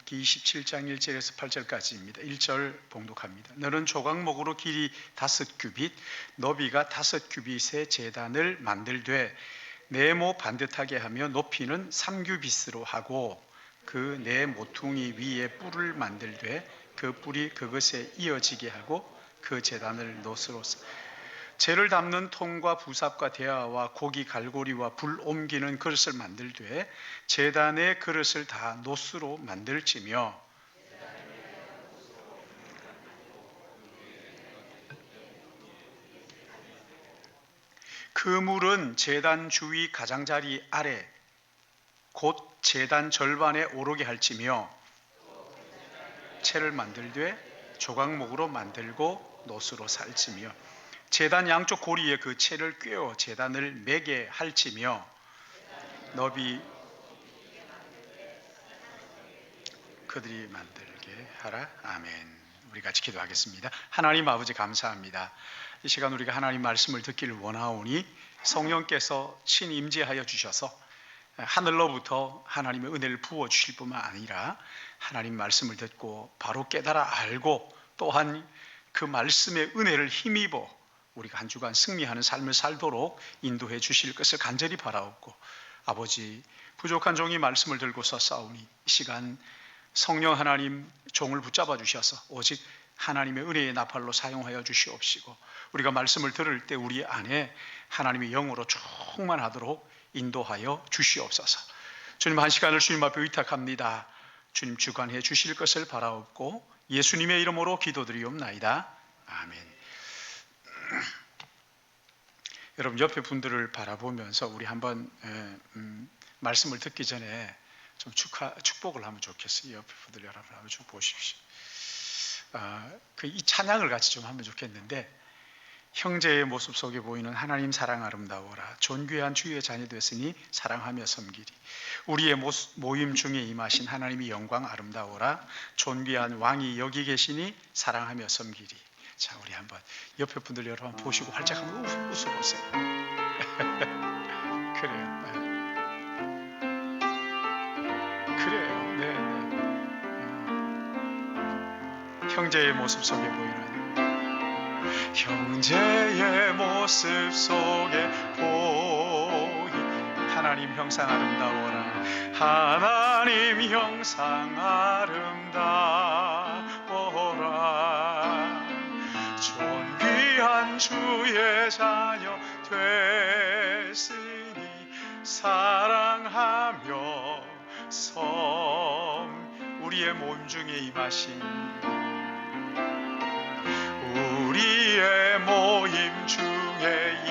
민수기 27장 1절에서 8절까지입니다. 1절 봉독합니다. 너는 조각목으로 길이 5규빗, 너비가 5규빗의 제단을 만들되 네모 반듯하게 하며 높이는 3규빗으로 하고 그 네 모퉁이 위에 뿔을 만들되 그 뿔이 그것에 이어지게 하고 그 제단을 놋으로 재를 담는 통과 부삽과 대야와 고기 갈고리와 불 옮기는 그릇을 만들되 제단의 그릇을 다 놋으로 만들지며 그 물은 제단 주위 가장자리 아래 곧 제단 절반에 오르게 할지며 채를 만들되 조각목으로 만들고 놋으로 살지며 제단 양쪽 고리에 그 채를 꿰어 제단을 매게 할지며 너비 그들이 만들게 하라. 아멘. 우리 같이 기도하겠습니다. 하나님 아버지 감사합니다. 이 시간 우리가 하나님 말씀을 듣기를 원하오니 성령께서 친히 임재하여 주셔서 하늘로부터 하나님의 은혜를 부어주실 뿐만 아니라 하나님 말씀을 듣고 바로 깨달아 알고 또한 그 말씀의 은혜를 힘입어 우리가 한 주간 승리하는 삶을 살도록 인도해 주실 것을 간절히 바라옵고 아버지 부족한 종이 말씀을 들고서 싸우니 이 시간 성령 하나님 종을 붙잡아 주셔서 오직 하나님의 은혜의 나팔로 사용하여 주시옵시고 우리가 말씀을 들을 때 우리 안에 하나님의 영으로 충만하도록 인도하여 주시옵소서. 주님 한 시간을 주님 앞에 의탁합니다. 주님 주관해 주실 것을 바라옵고 예수님의 이름으로 기도드리옵나이다. 아멘. 여러분 옆에 분들을 바라보면서 우리 한번 말씀을 듣기 전에 좀 축복을 하면 좋겠어요. 옆에 분들 여러분 한번 좀 보십시오. 이 찬양을 같이 좀 하면 좋겠는데 형제의 모습 속에 보이는 하나님 사랑 아름다워라. 존귀한 주의 자녀 됐으니 사랑하며 섬기리. 우리의 모임 중에 임하신 하나님의 영광 아름다워라. 존귀한 왕이 여기 계시니 사랑하며 섬기리. 자, 우리 한번 옆에 분들 여러분 보시고 활짝 한번 웃어보세요. 그래요. 네. 그래요. 네, 네. 형제의 모습 속에 보이는 형제의 모습 속에 보이는 하나님 형상 아름다워라. 하나님 형상 아름다워라. 존귀한 주의 자녀 됐으니 사랑하며 우리의 몸 중에 임하신 우리의 모임 중에 이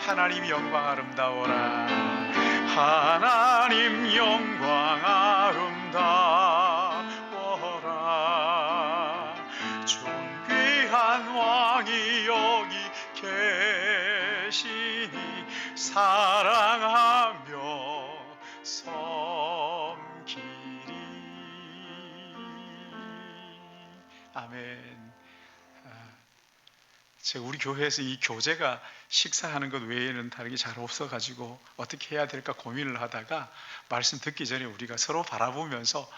하나님 영광 아름다워라. 하나님 영광 아름다워라. 존귀한 왕이 여기 계시니 사랑하며 섬기리. 아멘. 제가 우리 교회에서 이 교제가 식사하는 것 외에는 다른 게 잘 없어가지고 어떻게 해야 될까 고민을 하다가 말씀 듣기 전에 우리가 서로 바라보면서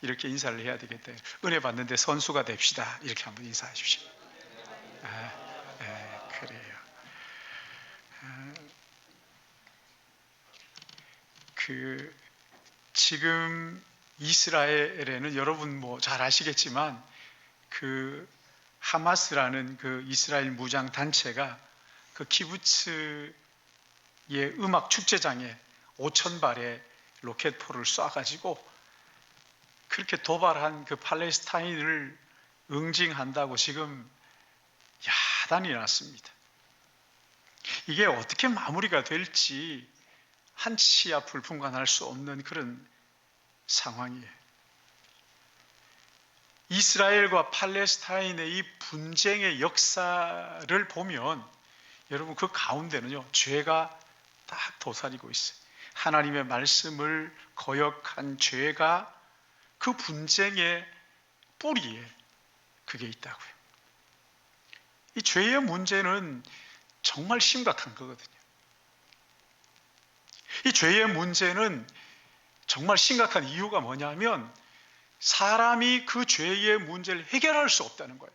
이렇게 인사를 해야 되겠다. 은혜 받는데 선수가 됩시다. 이렇게 한번 인사해 주십시오. 그래요. 지금 이스라엘에는 여러분 잘 아시겠지만 하마스라는 이스라엘 무장 단체가 키부츠의 음악 축제장에 5,000발의 로켓포를 쏴가지고 그렇게 도발한 팔레스타인을 응징한다고 지금 야단이 났습니다. 이게 어떻게 마무리가 될지 한치 앞을 분간할 수 없는 그런 상황이에요. 이스라엘과 팔레스타인의 이 분쟁의 역사를 보면 여러분 그 가운데는요 죄가 딱 도사리고 있어요. 하나님의 말씀을 거역한 죄가 그 분쟁의 뿌리에 그게 있다고요. 이 죄의 문제는 정말 심각한 거거든요. 이 죄의 문제는 정말 심각한 이유가 뭐냐면 사람이 그 죄의 문제를 해결할 수 없다는 거예요.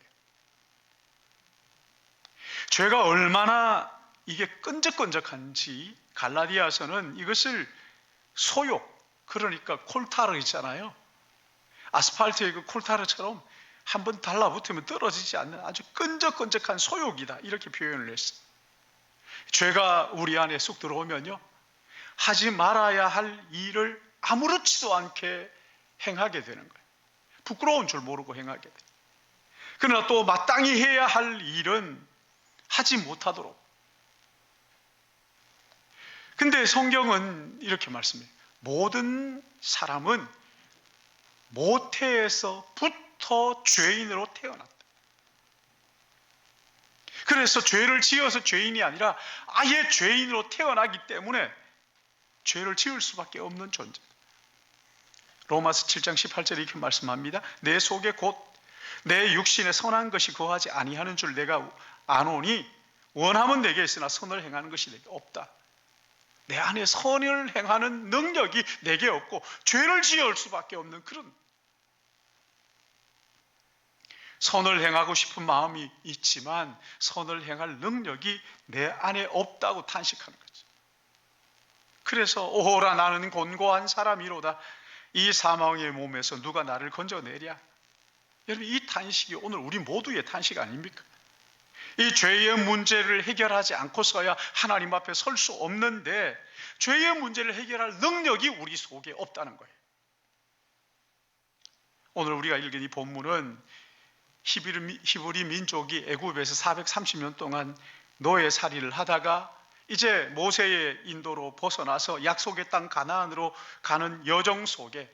죄가 얼마나 이게 끈적끈적한지 갈라디아서는 이것을 소욕, 그러니까 콜타르 있잖아요. 아스팔트의 그 콜타르처럼 한번 달라붙으면 떨어지지 않는 아주 끈적끈적한 소욕이다, 이렇게 표현을 했어요. 죄가 우리 안에 쑥 들어오면요, 하지 말아야 할 일을 아무렇지도 않게 행하게 되는 거예요. 부끄러운 줄 모르고 행하게 돼요. 그러나 또 마땅히 해야 할 일은 하지 못하도록. 근데 성경은 이렇게 말씀해요. 모든 사람은 모태에서부터 죄인으로 태어났다. 그래서 죄를 지어서 죄인이 아니라 아예 죄인으로 태어나기 때문에 죄를 지을 수밖에 없는 존재. 로마서 7장 18절에 이렇게 말씀합니다. 내 속에 곧 내 육신에 선한 것이 거하지 아니하는 줄 내가 아노니 원함은 내게 있으나 선을 행하는 것이 내게 없다. 내 안에 선을 행하는 능력이 내게 없고 죄를 지을 수밖에 없는 그런, 선을 행하고 싶은 마음이 있지만 선을 행할 능력이 내 안에 없다고 탄식하는 거죠. 그래서 오호라 나는 곤고한 사람이로다. 이 사망의 몸에서 누가 나를 건져내랴. 여러분, 이 탄식이 오늘 우리 모두의 탄식 아닙니까? 이 죄의 문제를 해결하지 않고서야 하나님 앞에 설 수 없는데 죄의 문제를 해결할 능력이 우리 속에 없다는 거예요. 오늘 우리가 읽은 이 본문은 히브리 민족이 애굽에서 430년 동안 노예살이를 하다가 이제 모세의 인도로 벗어나서 약속의 땅 가나안으로 가는 여정 속에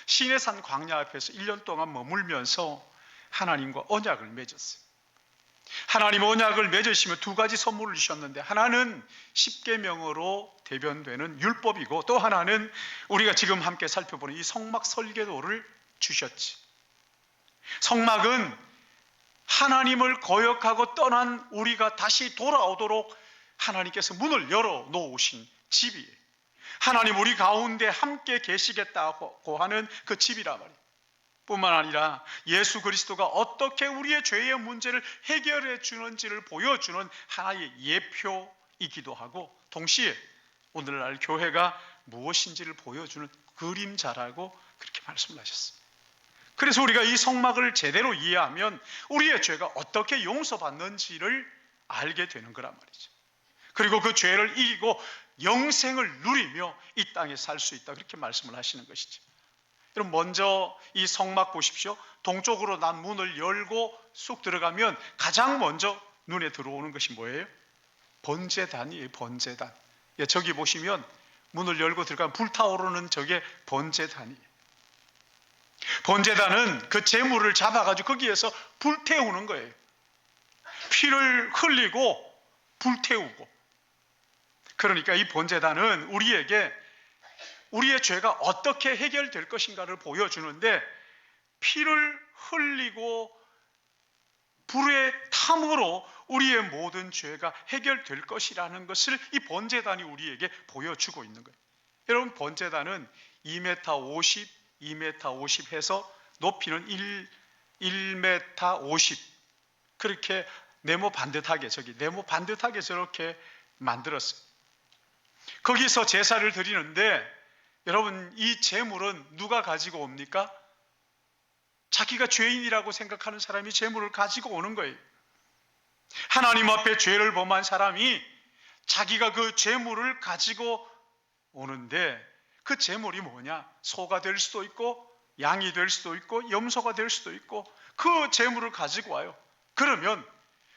시내산 광야 앞에서 1년 동안 머물면서 하나님과 언약을 맺었어요. 하나님 언약을 맺으시며 두 가지 선물을 주셨는데, 하나는 십계명으로 대변되는 율법이고 또 하나는 우리가 지금 함께 살펴보는 이 성막 설계도를 주셨지. 성막은 하나님을 거역하고 떠난 우리가 다시 돌아오도록 하나님께서 문을 열어 놓으신 집이에요. 하나님 우리 가운데 함께 계시겠다고 하는 그 집이란 말이에요. 뿐만 아니라 예수 그리스도가 어떻게 우리의 죄의 문제를 해결해 주는지를 보여주는 하나의 예표이기도 하고, 동시에 오늘날 교회가 무엇인지를 보여주는 그림자라고 그렇게 말씀을 하셨습니다. 그래서 우리가 이 성막을 제대로 이해하면 우리의 죄가 어떻게 용서받는지를 알게 되는 거란 말이죠. 그리고 그 죄를 이기고 영생을 누리며 이 땅에 살 수 있다, 그렇게 말씀을 하시는 것이죠. 여러분, 먼저 이 성막 보십시오. 동쪽으로 난 문을 열고 쑥 들어가면 가장 먼저 눈에 들어오는 것이 뭐예요? 번제단이에요. 번제단. 예, 저기 보시면 문을 열고 들어가면 불타오르는 저게 번제단이에요. 번제단은 그 제물을 잡아가지고 거기에서 불태우는 거예요. 피를 흘리고 불태우고. 그러니까 이 번제단은 우리에게 우리의 죄가 어떻게 해결될 것인가를 보여주는데, 피를 흘리고 불의 탐으로 우리의 모든 죄가 해결될 것이라는 것을 이 번제단이 우리에게 보여주고 있는 거예요. 여러분, 번제단은 2m 50, 2m 50 해서 높이는 1m 50, 그렇게 네모 반듯하게 저렇게 만들었어요. 거기서 제사를 드리는데, 여러분, 이 제물은 누가 가지고 옵니까? 자기가 죄인이라고 생각하는 사람이 제물을 가지고 오는 거예요. 하나님 앞에 죄를 범한 사람이 자기가 그 제물을 가지고 오는데, 그 제물이 뭐냐? 소가 될 수도 있고 양이 될 수도 있고 염소가 될 수도 있고 그 제물을 가지고 와요. 그러면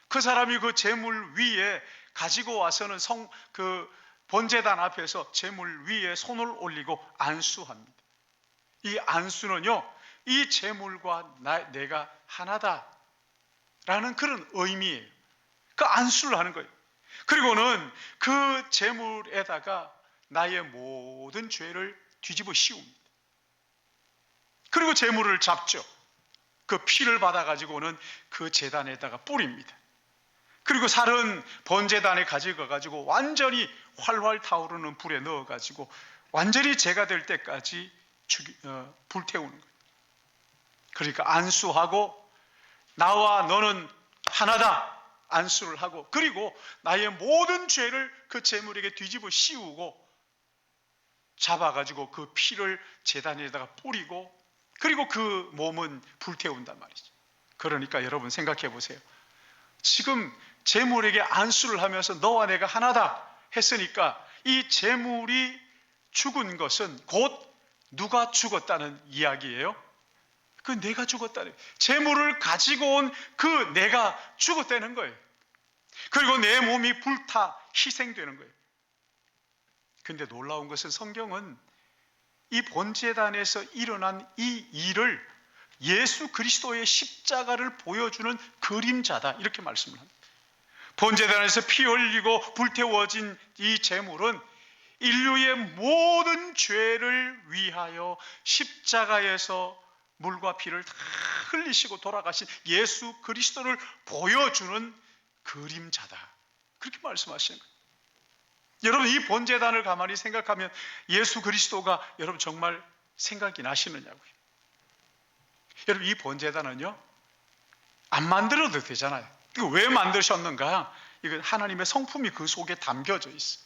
그 사람이 그 제물 위에 가지고 와서는 그 번제단 앞에서 제물 위에 손을 올리고 안수합니다. 이 안수는요, 이 제물과 내가 하나다라는 그런 의미예요. 그 안수를 하는 거예요. 그리고는 그 제물에다가 나의 모든 죄를 뒤집어 씌웁니다. 그리고 제물을 잡죠. 그 피를 받아가지고는 그 제단에다가 뿌립니다. 그리고 살은 번제단에 가지고 완전히 활활 타오르는 불에 넣어가지고 완전히 제가 될 때까지 불태우는 거예요. 그러니까 안수하고 나와 너는 하나다 안수를 하고, 그리고 나의 모든 죄를 그 제물에게 뒤집어 씌우고 잡아가지고 그 피를 제단에다가 뿌리고, 그리고 그 몸은 불태운단 말이죠. 그러니까 여러분 생각해 보세요. 지금 제물에게 안수를 하면서 너와 내가 하나다 했으니까 이 제물이 죽은 것은 곧 누가 죽었다는 이야기예요? 그 내가 죽었다는, 제물을 가지고 온 그 내가 죽었다는 거예요. 그리고 내 몸이 불타 희생되는 거예요. 근데 놀라운 것은 성경은 이 번제단에서 일어난 이 일을 예수 그리스도의 십자가를 보여주는 그림자다, 이렇게 말씀을 합니다. 번제단에서 피 흘리고 불태워진 이 제물은 인류의 모든 죄를 위하여 십자가에서 물과 피를 다 흘리시고 돌아가신 예수 그리스도를 보여주는 그림자다, 그렇게 말씀하시는 거예요. 여러분, 이 번제단을 가만히 생각하면 예수 그리스도가 여러분 정말 생각이 나시느냐고요. 여러분, 이 번제단은요 안 만들어도 되잖아요. 이거 왜 만드셨는가? 이건 하나님의 성품이 그 속에 담겨져 있어요.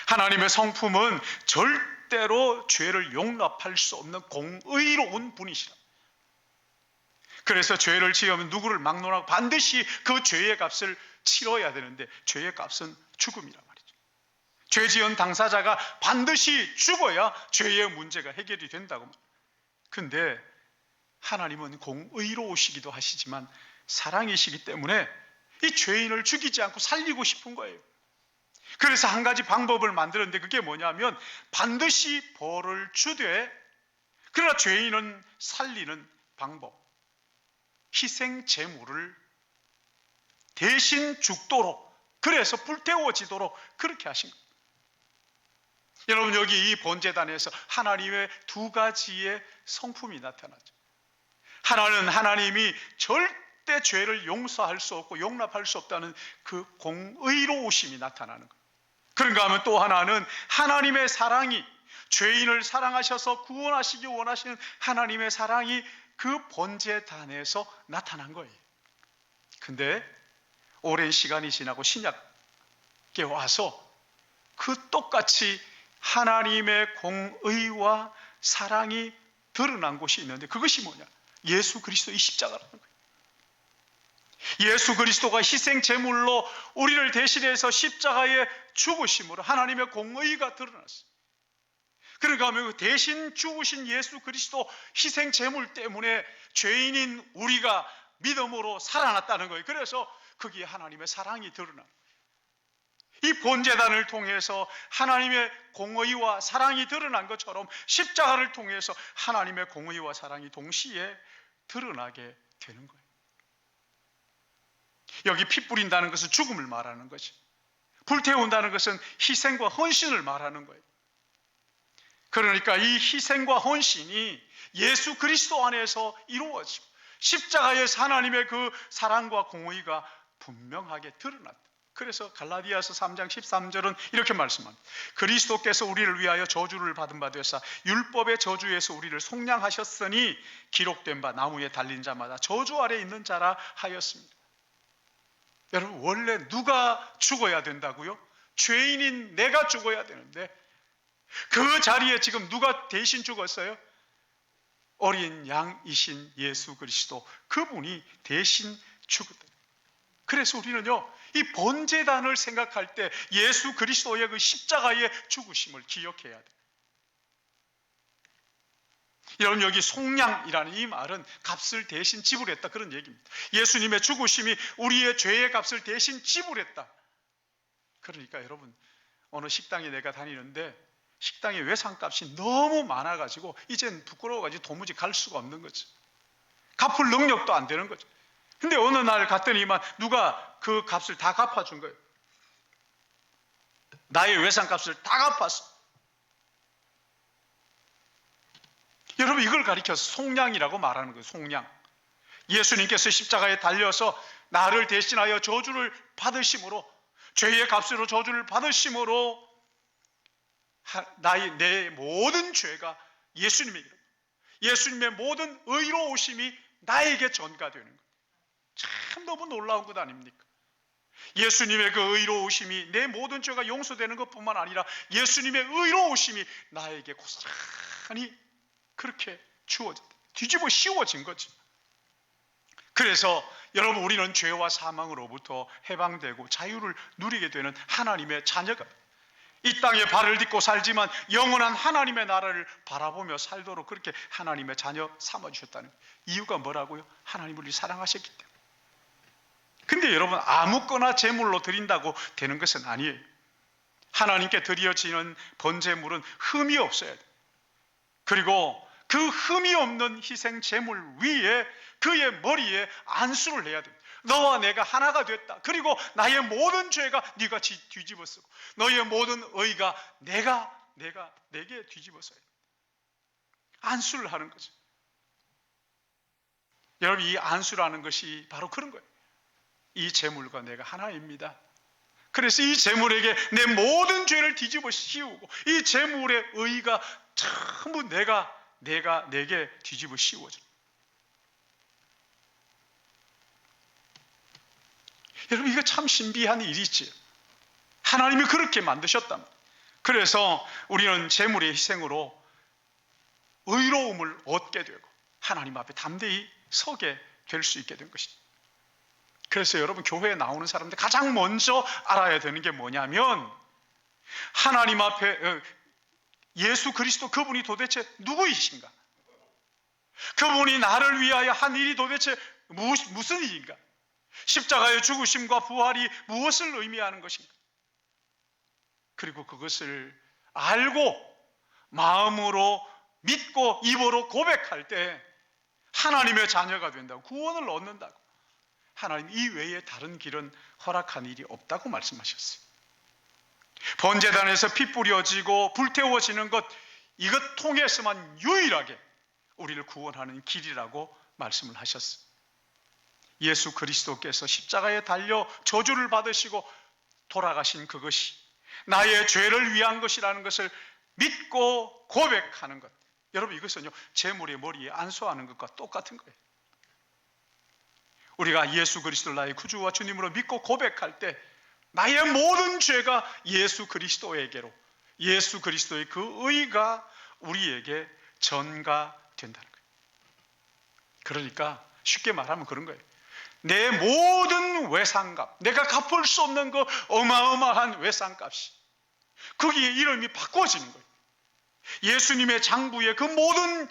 하나님의 성품은 절대로 죄를 용납할 수 없는 공의로운 분이시라. 그래서 죄를 지으면 누구를 막론하고 반드시 그 죄의 값을 치러야 되는데, 죄의 값은 죽음이란 말이죠. 죄 지은 당사자가 반드시 죽어야 죄의 문제가 해결이 된다고 말합니다. 근데 하나님은 공의로우시기도 하시지만 사랑이시기 때문에 이 죄인을 죽이지 않고 살리고 싶은 거예요. 그래서 한 가지 방법을 만들었는데, 그게 뭐냐면 반드시 벌을 주되 그러나 죄인은 살리는 방법, 희생 제물을 대신 죽도록, 그래서 불태워지도록 그렇게 하신 거예요. 여러분, 여기 이 번제단에서 하나님의 두 가지의 성품이 나타나죠. 하나는 하나님이 절대 죄를 용서할 수 없고 용납할 수 없다는 그 공의로우심이 나타나는 거예요. 그런가 하면 또 하나는 하나님의 사랑이, 죄인을 사랑하셔서 구원하시기 원하시는 하나님의 사랑이 그 번제단에서 나타난 거예요. 근데 오랜 시간이 지나고 신약에 와서 그 똑같이 하나님의 공의와 사랑이 드러난 곳이 있는데, 그것이 뭐냐? 예수 그리스도의 십자가라는 거예요. 예수 그리스도가 희생 제물로 우리를 대신해서 십자가에 죽으심으로 하나님의 공의가 드러났어요. 그러니까 하면 대신 죽으신 예수 그리스도 희생 제물 때문에 죄인인 우리가 믿음으로 살아났다는 거예요. 그래서 거기에 하나님의 사랑이 드러납니다. 이 번제단을 통해서 하나님의 공의와 사랑이 드러난 것처럼 십자가를 통해서 하나님의 공의와 사랑이 동시에 드러나게 되는 거예요. 여기 피 뿌린다는 것은 죽음을 말하는 거죠. 불태운다는 것은 희생과 헌신을 말하는 거예요. 그러니까 이 희생과 헌신이 예수 그리스도 안에서 이루어지고 십자가에서 하나님의 그 사랑과 공의가 분명하게 드러났다. 그래서 갈라디아서 3장 13절은 이렇게 말씀합니다. 그리스도께서 우리를 위하여 저주를 받은 바 되사 율법의 저주에서 우리를 속량하셨으니 기록된 바 나무에 달린 자마다 저주 아래 있는 자라 하였습니다. 여러분, 원래 누가 죽어야 된다고요? 죄인인 내가 죽어야 되는데 그 자리에 지금 누가 대신 죽었어요? 어린 양이신 예수 그리스도, 그분이 대신 죽었다. 그래서 우리는요, 이 번제단을 생각할 때 예수 그리스도의 그 십자가의 죽으심을 기억해야 돼요. 여러분, 여기 속량이라는 이 말은 값을 대신 지불했다, 그런 얘기입니다. 예수님의 죽으심이 우리의 죄의 값을 대신 지불했다. 그러니까 여러분, 어느 식당에 내가 다니는데 식당의 외상값이 너무 많아가지고 이젠 부끄러워가지고 도무지 갈 수가 없는 거죠. 갚을 능력도 안 되는 거죠. 근데 어느 날 갔더니만 누가 그 값을 다 갚아준 거예요. 나의 외상값을 다 갚았어. 여러분, 이걸 가리켜서 속량이라고 말하는 거예요. 속량. 예수님께서 십자가에 달려서 나를 대신하여 저주를 받으심으로, 죄의 값으로 저주를 받으심으로 내 모든 죄가 예수님에게로, 예수님의 모든 의로우심이 나에게 전가되는 것. 참 너무 놀라운 것 아닙니까? 예수님의 그 의로우심이 내 모든 죄가 용서되는 것뿐만 아니라 예수님의 의로우심이 나에게 고스란히 그렇게 뒤집어 씌워진 거지. 그래서 여러분, 우리는 죄와 사망으로부터 해방되고 자유를 누리게 되는 하나님의 자녀가, 이 땅에 발을 딛고 살지만 영원한 하나님의 나라를 바라보며 살도록 그렇게 하나님의 자녀 삼아주셨다는 이유가 뭐라고요? 하나님을 사랑하셨기 때문에. 근데 여러분, 아무거나 제물로 드린다고 되는 것은 아니에요. 하나님께 드려지는 번제물은 흠이 없어야 돼요. 그리고 그 흠이 없는 희생 제물 위에 그의 머리에 안수를 해야 돼요. 너와 내가 하나가 됐다. 그리고 나의 모든 죄가 네가 뒤집어 쓰고 너의 모든 의가 내게 뒤집어 써야 돼. 안수를 하는 거죠. 여러분, 이 안수라는 것이 바로 그런 거예요. 이 제물과 내가 하나입니다. 그래서 이 제물에게 내 모든 죄를 뒤집어 씌우고 이 제물의 의가 전부 내게 뒤집어 씌워져. 여러분, 이거 참 신비한 일이지요. 하나님이 그렇게 만드셨답니다. 그래서 우리는 제물의 희생으로 의로움을 얻게 되고 하나님 앞에 담대히 서게 될 수 있게 된 것입니다. 그래서 여러분, 교회에 나오는 사람들 가장 먼저 알아야 되는 게 뭐냐면, 하나님 앞에 예수 그리스도, 그분이 도대체 누구이신가? 그분이 나를 위하여 한 일이 도대체 무슨 일인가? 십자가의 죽으심과 부활이 무엇을 의미하는 것인가? 그리고 그것을 알고 마음으로 믿고 입으로 고백할 때 하나님의 자녀가 된다고, 구원을 얻는다고, 하나님 이외에 다른 길은 허락한 일이 없다고 말씀하셨어요. 번제단에서 피 뿌려지고 불태워지는 것, 이것 통해서만 유일하게 우리를 구원하는 길이라고 말씀을 하셨어요. 예수 그리스도께서 십자가에 달려 저주를 받으시고 돌아가신 그것이 나의 죄를 위한 것이라는 것을 믿고 고백하는 것, 여러분, 이것은요 제물의 머리에 안수하는 것과 똑같은 거예요. 우리가 예수 그리스도를 나의 구주와 주님으로 믿고 고백할 때 나의 모든 죄가 예수 그리스도에게로, 예수 그리스도의 그 의가 우리에게 전가된다는 거예요. 그러니까 쉽게 말하면 그런 거예요. 내 모든 외상값, 내가 갚을 수 없는 그 어마어마한 외상값이, 거기에 이름이 바꿔지는 거예요. 예수님의 장부에 그 모든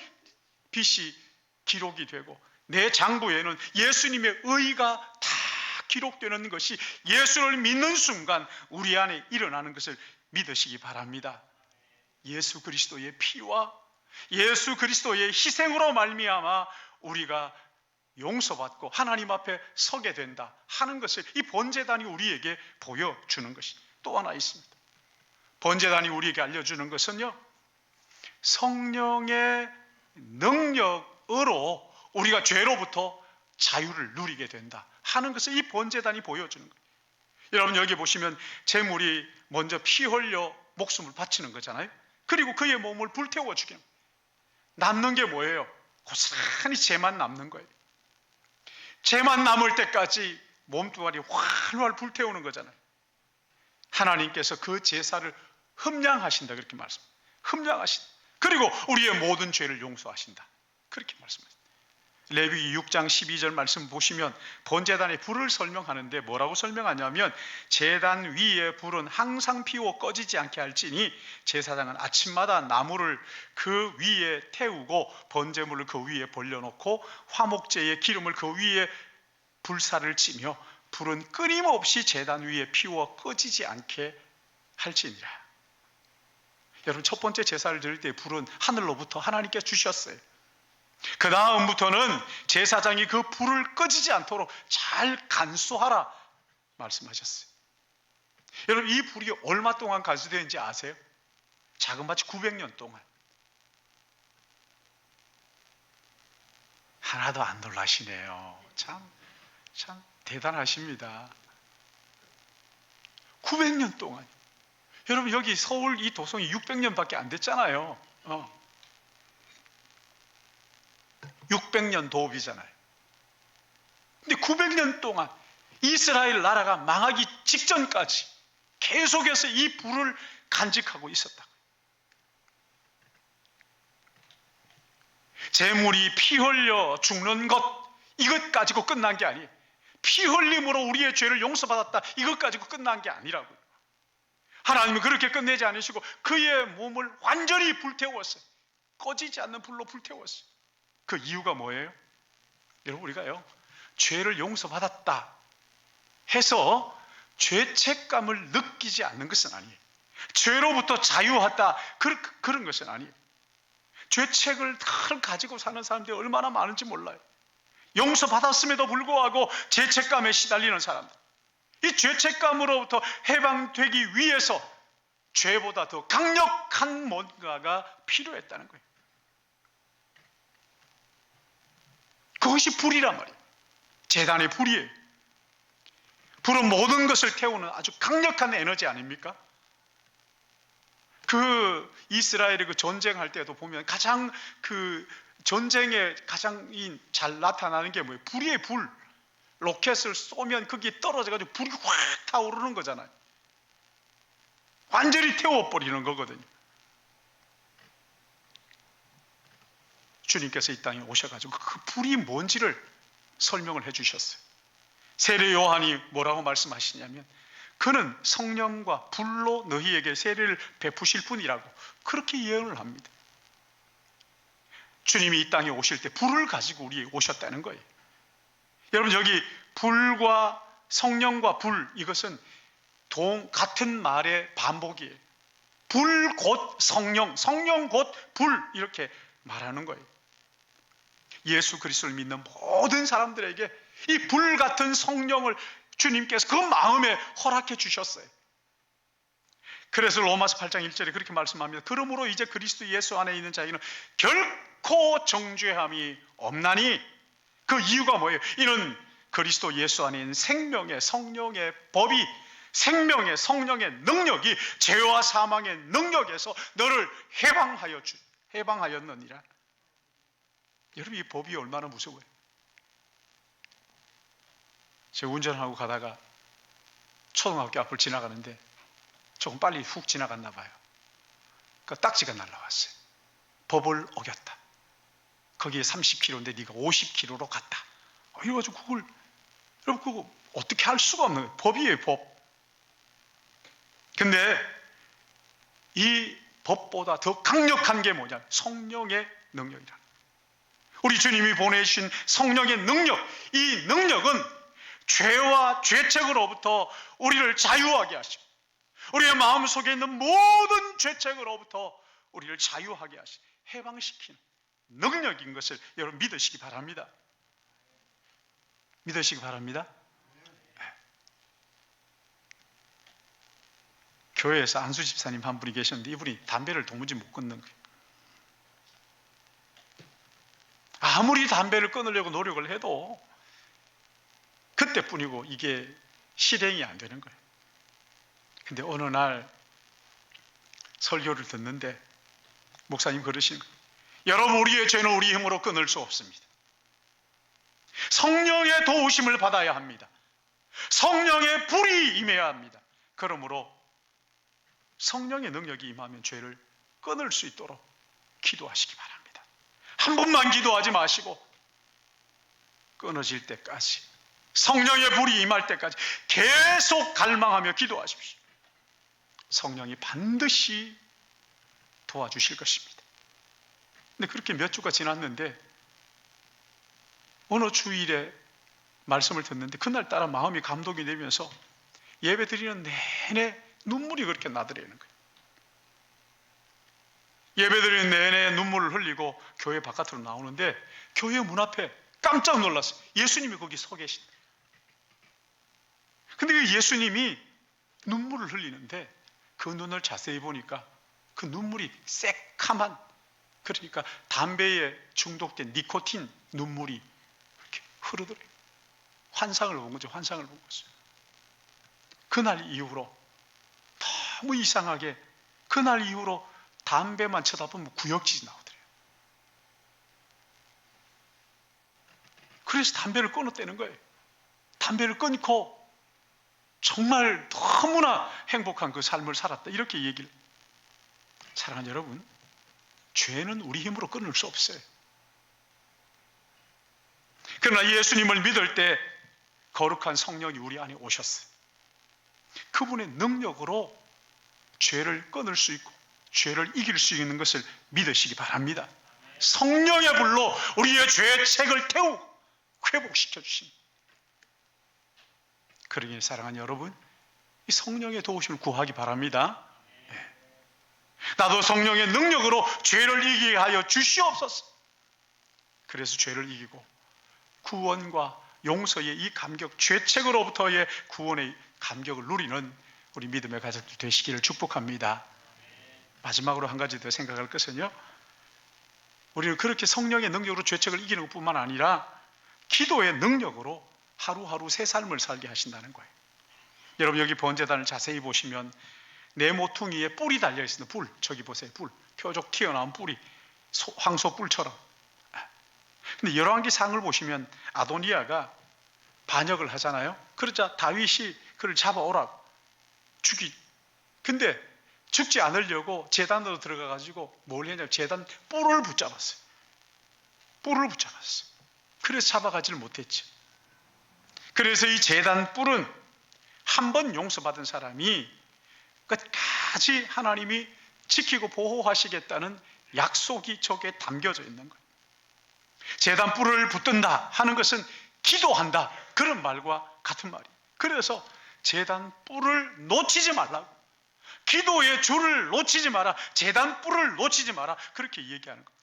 빚이 기록이 되고 내 장부에는 예수님의 의가 다 기록되는 것이 예수를 믿는 순간 우리 안에 일어나는 것을 믿으시기 바랍니다. 예수 그리스도의 피와 예수 그리스도의 희생으로 말미암아 우리가 용서받고 하나님 앞에 서게 된다 하는 것을 이 번제단이 우리에게 보여주는 것이 또 하나 있습니다. 번제단이 우리에게 알려주는 것은요, 성령의 능력으로 우리가 죄로부터 자유를 누리게 된다 하는 것을 이 번제단이 보여주는 거예요. 여러분, 여기 보시면 제물이 먼저 피 흘려 목숨을 바치는 거잖아요. 그리고 그의 몸을 불태워 죽이는 거예요. 남는 게 뭐예요? 고스란히 죄만 남는 거예요. 죄만 남을 때까지 몸뚱아리 활활 불태우는 거잖아요. 하나님께서 그 제사를 흠량하신다, 그렇게 말씀합니다. 흠량하신다. 그리고 우리의 모든 죄를 용서하신다, 그렇게 말씀합니다. 레위기 6장 12절 말씀 보시면 번제단의 불을 설명하는데 뭐라고 설명하냐면, 제단 위에 불은 항상 피워 꺼지지 않게 할지니 제사장은 아침마다 나무를 그 위에 태우고 번제물을 그 위에 벌려놓고 화목제의 기름을 그 위에 불사를 찌며 불은 끊임없이 제단 위에 피워 꺼지지 않게 할지니라. 여러분, 첫 번째 제사를 드릴 때 불은 하늘로부터 하나님께 주셨어요. 그 다음부터는 제사장이 그 불을 꺼지지 않도록 잘 간수하라 말씀하셨어요. 여러분, 이 불이 얼마 동안 간수되는지 아세요? 자그마치 900년 동안. 하나도 안 놀라시네요. 참 대단하십니다. 900년 동안. 여러분, 여기 서울 이 도성이 600년밖에 안 됐잖아요. 600년 도읍이잖아요. 근데 900년 동안 이스라엘 나라가 망하기 직전까지 계속해서 이 불을 간직하고 있었다. 재물이 피 흘려 죽는 것, 이것 가지고 끝난 게 아니에요. 피 흘림으로 우리의 죄를 용서받았다, 이것 가지고 끝난 게 아니라고요. 하나님은 그렇게 끝내지 않으시고 그의 몸을 완전히 불태웠어요. 꺼지지 않는 불로 불태웠어요. 그 이유가 뭐예요? 여러분, 우리가요, 죄를 용서받았다 해서 죄책감을 느끼지 않는 것은 아니에요. 죄로부터 자유하다, 그런 것은 아니에요. 죄책을 다 가지고 사는 사람들이 얼마나 많은지 몰라요. 용서받았음에도 불구하고 죄책감에 시달리는 사람들, 이 죄책감으로부터 해방되기 위해서 죄보다 더 강력한 뭔가가 필요했다는 거예요. 그것이 불이란 말이에요. 제단의 불이에요. 불은 모든 것을 태우는 아주 강력한 에너지 아닙니까? 그 이스라엘의 그 전쟁할 때도 보면 가장 그 전쟁에 가장 잘 나타나는 게 뭐예요? 불이에요, 불. 로켓을 쏘면 거기에 떨어져가지고 불이 확 타오르는 거잖아요. 완전히 태워버리는 거거든요. 주님께서 이 땅에 오셔가지고 그 불이 뭔지를 설명을 해주셨어요. 세례 요한이 뭐라고 말씀하시냐면, 그는 성령과 불로 너희에게 세례를 베푸실 분이라고 그렇게 예언을 합니다. 주님이 이 땅에 오실 때 불을 가지고 우리 오셨다는 거예요. 여러분, 여기 불과 성령과 불, 이것은 같은 말의 반복이에요. 불 곧 성령, 성령 곧 불, 이렇게 말하는 거예요. 예수 그리스도를 믿는 모든 사람들에게 이 불 같은 성령을 주님께서 그 마음에 허락해 주셨어요. 그래서 로마서 8장 1절에 그렇게 말씀합니다. 그러므로 이제 그리스도 예수 안에 있는 자에게는 결코 정죄함이 없나니, 그 이유가 뭐예요? 이는 그리스도 예수 안에 있는 생명의 성령의 법이, 생명의 성령의 능력이 죄와 사망의 능력에서 너를 해방하였느니라. 여러분, 이 법이 얼마나 무서워요. 제가 운전하고 가다가 초등학교 앞을 지나가는데 조금 빨리 훅 지나갔나 봐요. 그 딱지가 날라왔어요. 법을 어겼다. 거기에 30km인데 네가 50km로 갔다. 이래가지고 그걸, 여러분, 그거 어떻게 할 수가 없는 거예요. 법이에요, 법. 근데 이 법보다 더 강력한 게 뭐냐? 성령의 능력이라. 우리 주님이 보내신 성령의 능력, 이 능력은 죄와 죄책으로부터 우리를 자유하게 하시고, 우리의 마음속에 있는 모든 죄책으로부터 우리를 자유하게 하시고 해방시키는 능력인 것을 여러분 믿으시기 바랍니다. 믿으시기 바랍니다. 네. 교회에서 안수 집사님 한 분이 계셨는데 이분이 담배를 도무지 못 끊는 거예요. 아무리 담배를 끊으려고 노력을 해도 그때뿐이고 이게 실행이 안 되는 거예요. 근데 어느 날 설교를 듣는데 목사님 그러시는 거예요. 여러분, 우리의 죄는 우리 힘으로 끊을 수 없습니다. 성령의 도우심을 받아야 합니다. 성령의 불이 임해야 합니다. 그러므로 성령의 능력이 임하면 죄를 끊을 수 있도록 기도하시기 바랍니다. 한 번만 기도하지 마시고 끊어질 때까지, 성령의 불이 임할 때까지 계속 갈망하며 기도하십시오. 성령이 반드시 도와주실 것입니다. 근데 그렇게 몇 주가 지났는데 어느 주일에 말씀을 듣는데 그날따라 마음이 감동이 되면서 예배 드리는 내내 눈물이 그렇게 나더라는 거예요. 예배 드리는 내내 눈물을 흘리고 교회 바깥으로 나오는데 교회 문 앞에 깜짝 놀랐어요. 예수님이 거기 서 계신다. 근데 그 예수님이 눈물을 흘리는데 그 눈을 자세히 보니까 그 눈물이 새카만, 그러니까 담배에 중독된 니코틴 눈물이 이렇게 흐르더래요. 환상을 본 거죠. 환상을 본 거죠. 그날 이후로 너무 이상하게 그날 이후로 담배만 쳐다보면 구역질이 나오더래요. 그래서 담배를 끊었다는 거예요. 담배를 끊고 정말 너무나 행복한 그 삶을 살았다, 이렇게 얘기를. 사랑하는 여러분, 죄는 우리 힘으로 끊을 수 없어요. 그러나 예수님을 믿을 때 거룩한 성령이 우리 안에 오셨어요. 그분의 능력으로 죄를 끊을 수 있고 죄를 이길 수 있는 것을 믿으시기 바랍니다. 성령의 불로 우리의 죄의 책을 태우고 회복시켜 주십니다. 그러니 사랑하는 여러분, 이 성령의 도우심을 구하기 바랍니다. 나도 성령의 능력으로 죄를 이기게 하여 주시옵소서. 그래서 죄를 이기고 구원과 용서의 이 감격, 죄책으로부터의 구원의 감격을 누리는 우리 믿음의 가족들 되시기를 축복합니다. 마지막으로 한 가지 더 생각할 것은요, 우리는 그렇게 성령의 능력으로 죄책을 이기는 것뿐만 아니라 기도의 능력으로 하루하루 새 삶을 살게 하신다는 거예요. 여러분, 여기 번제단을 자세히 보시면 네 모퉁이에 뿔이 달려 있습니다. 뿔, 저기 보세요. 뿔, 뾰족 튀어나온 뿔이 황소뿔처럼. 근데 열왕기상을 보시면 아도니아가 반역을 하잖아요. 그러자 다윗이 그를 잡아오라고 근데 죽지 않으려고 제단으로 들어가가지고 뭘 했냐면 제단 뿔을 붙잡았어요. 뿔을 붙잡았어요. 그래서 잡아가지를 못했죠. 그래서 이 제단 뿔은 한 번 용서받은 사람이 끝까지 하나님이 지키고 보호하시겠다는 약속이 저게 담겨져 있는 거예요. 제단 뿔을 붙든다 하는 것은 기도한다, 그런 말과 같은 말이에요. 그래서 제단 뿔을 놓치지 말라고, 기도의 줄을 놓치지 마라, 제단 뿔을 놓치지 마라, 그렇게 얘기하는 거예요.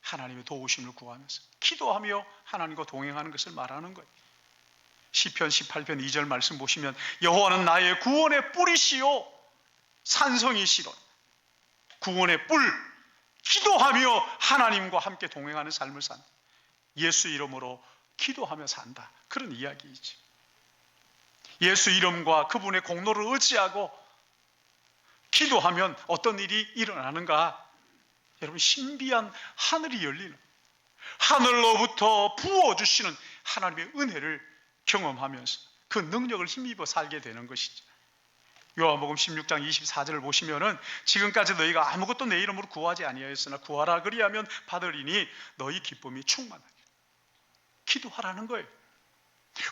하나님의 도우심을 구하면서 기도하며 하나님과 동행하는 것을 말하는 거예요. 시편 18편 2절 말씀 보시면 여호와는 나의 구원의 뿔이시요 산성이시로, 구원의 뿔, 기도하며 하나님과 함께 동행하는 삶을 산다. 예수 이름으로 기도하며 산다, 그런 이야기이지. 예수 이름과 그분의 공로를 의지하고 기도하면 어떤 일이 일어나는가? 여러분, 신비한 하늘이 열리는, 하늘로부터 부어주시는 하나님의 은혜를 경험하면서 그 능력을 힘입어 살게 되는 것이죠. 요한복음 16장 24절을 보시면은 지금까지 너희가 아무것도 내 이름으로 구하지 아니하였으나 구하라 그리하면 받으리니 너희 기쁨이 충만하리라. 기도하라는 거예요.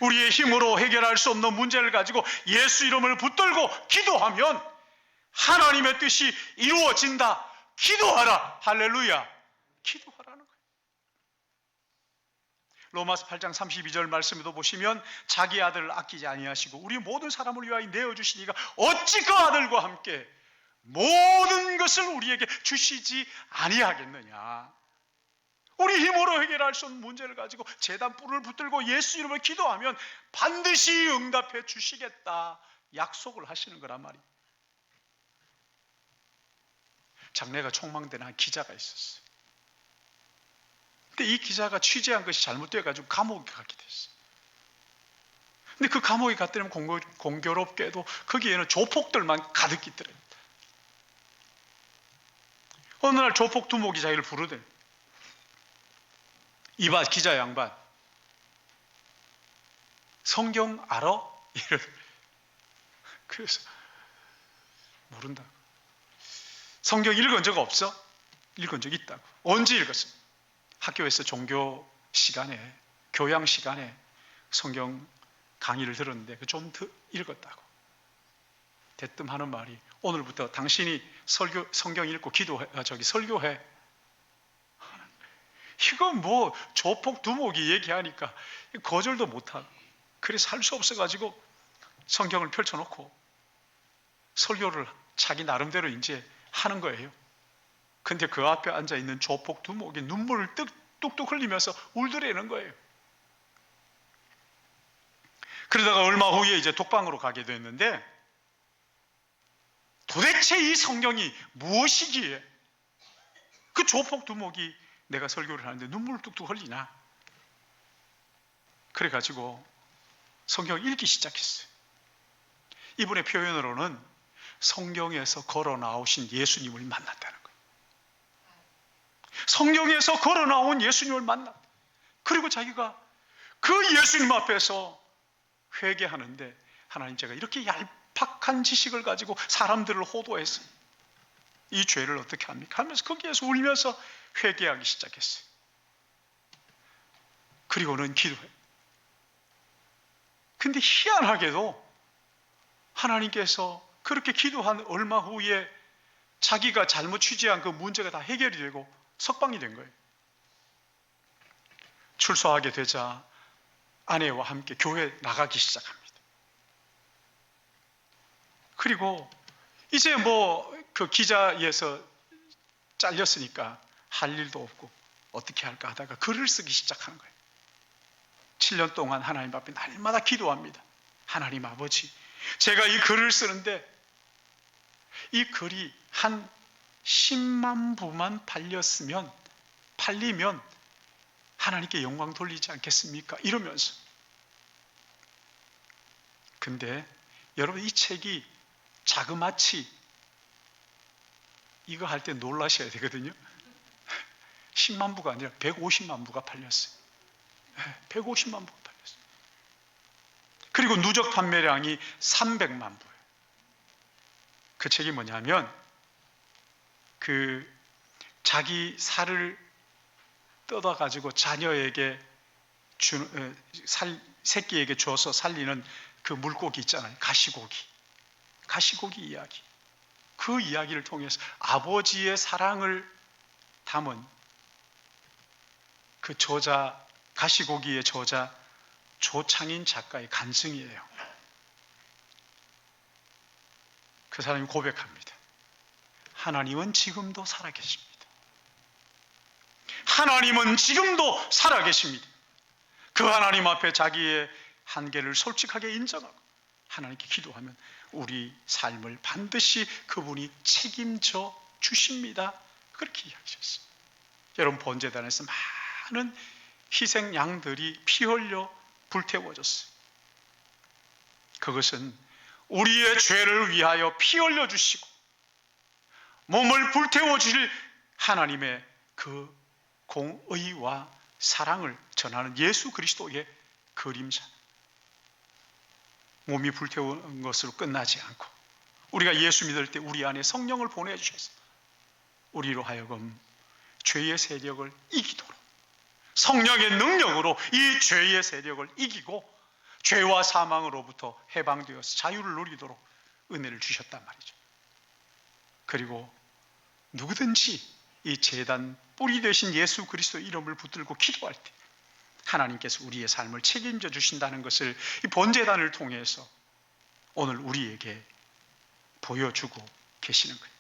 우리의 힘으로 해결할 수 없는 문제를 가지고 예수 이름을 붙들고 기도하면 하나님의 뜻이 이루어진다. 기도하라. 할렐루야. 기도하라는 거예요. 로마서 8장 32절 말씀에도 보시면 자기 아들을 아끼지 아니하시고 우리 모든 사람을 위하여 내어주시니가 어찌 그 아들과 함께 모든 것을 우리에게 주시지 아니하겠느냐. 우리 힘으로 해결할 수 없는 문제를 가지고 제단 뿔을 붙들고 예수 이름을 기도하면 반드시 응답해 주시겠다 약속을 하시는 거란 말이에요. 장래가 촉망되는 한 기자가 있었어요. 근데 이 기자가 취재한 것이 잘못되어가지고 감옥에 가게 됐어요. 근데 그 감옥에 갔더니 공교롭게도 거기에는 조폭들만 가득 있더래요. 어느 날 조폭 두목이 자기를 부르더니, 이봐 기자 양반, 성경 알아? 그래서 모른다고. 성경 읽은 적 없어? 읽은 적 있다고. 언제 읽었어? 학교에서 종교 시간에, 교양 시간에 성경 강의를 들었는데 좀 더 읽었다고. 대뜸 하는 말이, 오늘부터 당신이 성경 읽고 설교해. 이건 뭐 조폭 두목이 얘기하니까 거절도 못하고, 그래서 할 수 없어가지고 성경을 펼쳐놓고 설교를 자기 나름대로 이제 하는 거예요. 근데 그 앞에 앉아있는 조폭 두목이 눈물을 뚝뚝 흘리면서 울더래는 거예요. 그러다가 얼마 후에 이제 독방으로 가게 됐는데, 도대체 이 성경이 무엇이기에 그 조폭 두목이 내가 설교를 하는데 눈물을 뚝뚝 흘리나? 그래가지고 성경을 읽기 시작했어요. 이분의 표현으로는 성경에서 걸어 나오신 예수님을 만났다는 거예요. 성경에서 걸어 나온 예수님을 만났다. 그리고 자기가 그 예수님 앞에서 회개하는데, 하나님, 제가 이렇게 얄팍한 지식을 가지고 사람들을 호도해서 이 죄를 어떻게 합니까? 하면서 거기에서 울면서 회개하기 시작했어요. 그리고는 기도해요. 근데 희한하게도 하나님께서 그렇게 기도한 얼마 후에 자기가 잘못 취재한 그 문제가 다 해결이 되고 석방이 된 거예요. 출소하게 되자 아내와 함께 교회 나가기 시작합니다. 그리고 이제 그 기자에서 잘렸으니까 할 일도 없고 어떻게 할까 하다가 글을 쓰기 시작하는 거예요. 7년 동안 하나님 앞에 날마다 기도합니다. 하나님 아버지, 제가 이 글을 쓰는데 이 글이 한 10만 부만 팔리면 하나님께 영광 돌리지 않겠습니까? 이러면서. 근데 여러분, 이 책이 자그마치 이거 할 때 놀라셔야 되거든요. 10만 부가 아니라 150만 부가 팔렸어요. 150만 부가 팔렸어요. 그리고 누적 판매량이 300만 부예요. 그 책이 뭐냐면, 자기 살을 뜯어가지고 자녀에게 새끼에게 줘서 살리는 그 물고기 있잖아요. 가시고기 이야기. 그 이야기를 통해서 아버지의 사랑을 담은 그 저자, 가시고기의 저자 조창인 작가의 간증이에요. 그 사람이 고백합니다. 하나님은 지금도 살아계십니다. 하나님은 지금도 살아계십니다. 그 하나님 앞에 자기의 한계를 솔직하게 인정하고 하나님께 기도하면 우리 삶을 반드시 그분이 책임져 주십니다. 그렇게 이야기하셨어요. 여러분, 번제단에서 많은 희생 양들이 피 흘려 불태워졌어요. 그것은 우리의 죄를 위하여 피 흘려 주시고 몸을 불태워 주실 하나님의 그 공의와 사랑을 전하는 예수 그리스도의 그림자. 몸이 불태우는 것으로 끝나지 않고 우리가 예수 믿을 때 우리 안에 성령을 보내주셔서 우리로 하여금 죄의 세력을 이기도록, 성령의 능력으로 이 죄의 세력을 이기고 죄와 사망으로부터 해방되어서 자유를 누리도록 은혜를 주셨단 말이죠. 그리고 누구든지 이 제단 뿌리 되신 예수 그리스도 이름을 붙들고 기도할 때 하나님께서 우리의 삶을 책임져 주신다는 것을 이 번제단을 통해서 오늘 우리에게 보여주고 계시는 거예요.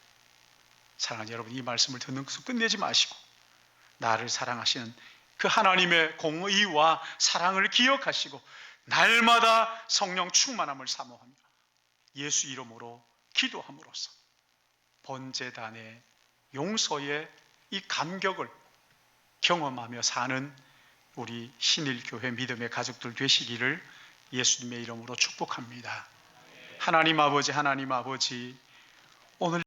사랑하는 여러분, 이 말씀을 듣는 것을 끝내지 마시고 나를 사랑하시는 그 하나님의 공의와 사랑을 기억하시고 날마다 성령 충만함을 사모하며 예수 이름으로 기도함으로써 번제단의 용서의 이 감격을 경험하며 사는 우리 신일교회 믿음의 가족들 되시기를 예수님의 이름으로 축복합니다. 하나님 아버지, 오늘